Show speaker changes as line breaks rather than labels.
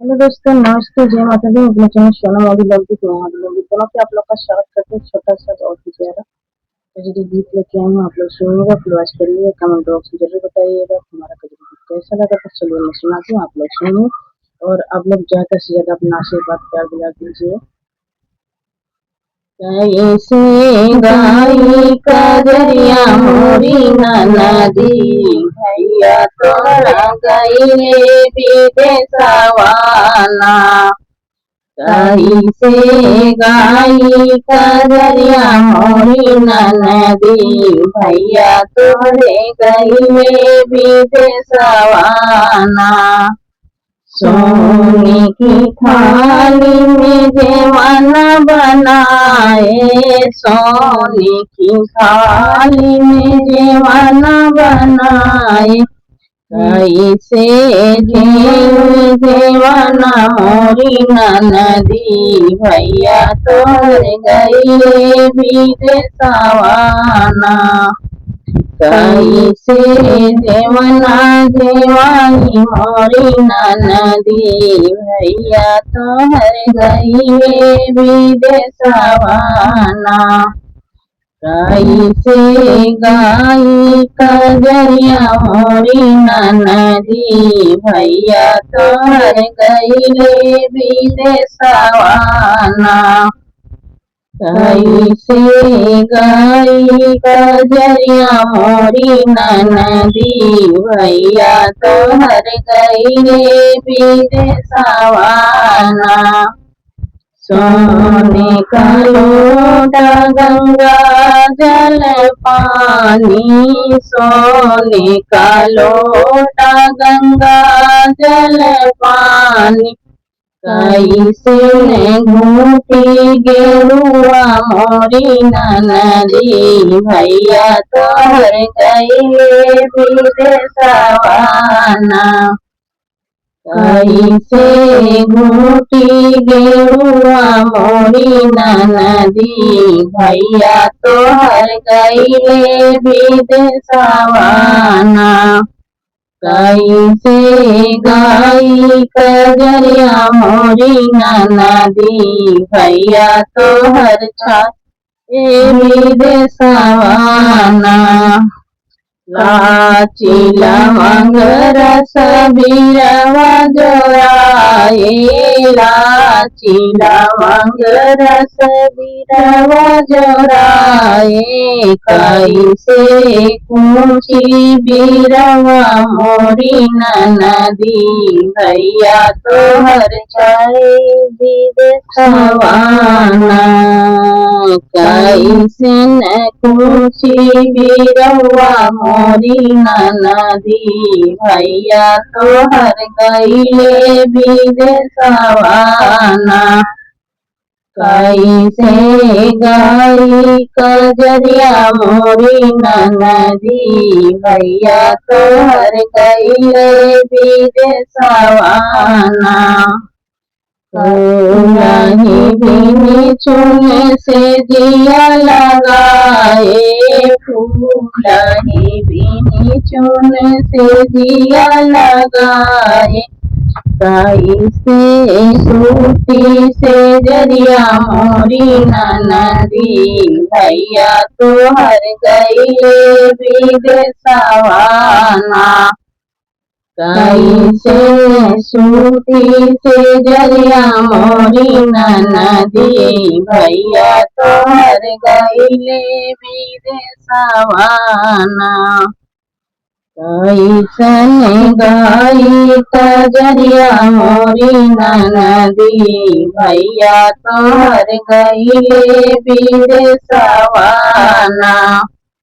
Hello दोस्तों, नमस्ते, जय माता दी। अपने चैनल सोना मोदी लवदीप दोनों पे आप लोग का स्वागत करते हैं। छोटा सा और भी प्यारा कजरी गीत लेके आए हैं, आप लोग सुनिएगा, क्लास करिएगा, कमेंट बॉक्स में जरूर बताइएगा हमारा कजरी गीत कैसा लगा। तो चलिए मैं सुनाती हूँ, आप लोग सुनिए और आप लोग ज्यादा से ज्यादा अपना आशीर्वाद प्यार दिला दीजिए। कैसे गाई कजरिया मोरी नदी, भैया तोरा गईले विदेशवाना। कैसे गाई कजरिया मोरी नदी, भैया तोरे गईले विदेशवाना। सोने की थाली में जेवाना बनाए, सोने की थाली में जेवाना बनाए। कैसे जेवाना मोरी नदी, भैया तोर गईले विदेशवाना। कैसे जेवना जेवानी मोरी नदी, भैया तोहर गईले विदेशवाना। कैसे गाई कजरिया मोरी नदी, भैया तोहर गईले विदेशवाना। कैसे गाई कजरिया मोरी नदी, भैया तोहर गईले विदेशवाना। सोने का लोटा गंगा जल पानी, सोने का लोटा गंगा जल पानी। कैसे घूटी गेरुआ मोरी नदी, भैया तोहर गईले विदेशवाना। कैसे घूटी गेरुआ मोरी नदी, भैया तोहर गईले विदेशवाना। कैसे गाई कजरिया मोरी नदी, भैया तोहर छाए विदेशवाना। लाची लवंग रस बीरवा जोराए, लाची लवंग रस बीरवा जोराए। कैसे कूची बीरवा मोरी नदी, भैया तोहर छाए विदेशवाना। कैसे कूची बीरवा मोरी नदी, भैया तोहर गईले विदेशवाना। कैसे गाई कजरिया मोरी नदी, भैया तोहर गईले विदेशवाना। फूलही बिनी चुन से दिया लगाए, फूलही बिनी चुन से दिया लगाए। कैसे सूती से जरिया मोरी नदी, भैया तोहर गईले विदेशवाना। कैसे सूती से जरिया मोरी नदी, भैया तोहर गईले विदेशवाना। कैसन गाई कजरिया मोरी नदी, भैया तोहर गईले विदेशवाना।